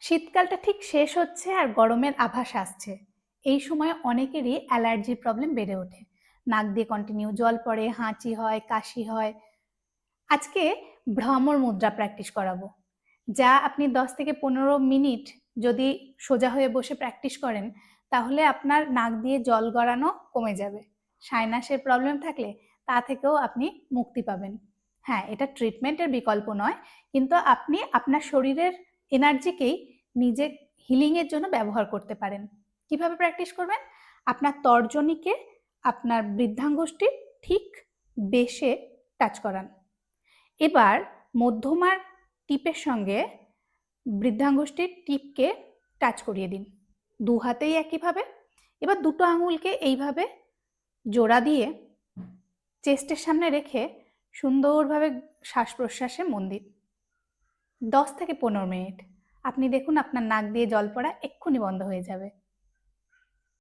শীতকালটা ঠিক শেষ হচ্ছে আর গরমের আভাস আসছে। এই সময় অনেকেরই অ্যালার্জির প্রবলেম বেড়ে ওঠে। নাক দিয়ে কন্টিনিউ জল পড়ে, হাঁচি হয়, কাশি হয়। আজকে ভ্রমর মুদ্রা প্র্যাকটিস করাবো, যা আপনি 10 থেকে 15 মিনিট যদি সোজা হয়ে বসে প্র্যাকটিস করেন, তাহলে আপনার নাক দিয়ে জল গড়ানো কমে যাবে। সাইনাসের প্রবলেম থাকলে তা থেকেও আপনি মুক্তি পাবেন। হ্যাঁ, এটা ট্রিটমেন্টের বিকল্প নয়, কিন্তু আপনি আপনার শরীরের এনার্জিকেই নিজে হিলিংয়ের জন্য ব্যবহার করতে পারেন। কিভাবে প্র্যাকটিস করবেন? আপনার তর্জনীকে আপনার বৃদ্ধাঙ্গুষ্ঠির ঠিক বেশে টাচ করান। এবার মধ্যমার টিপের সঙ্গে বৃদ্ধাঙ্গুষ্ঠির টিপকে টাচ করিয়ে দিন, দু হাতেই একইভাবে। এবার দুটো আঙুলকে এইভাবে জোড়া দিয়ে চেস্টের সামনে রেখে সুন্দরভাবে শ্বাস প্রশ্বাসে মন দিন। 10 থেকে 15 মিনিট। আপনি দেখুন আপনার নাক দিয়ে জল পড়া এক্ষুনি বন্ধ হয়ে যাবে।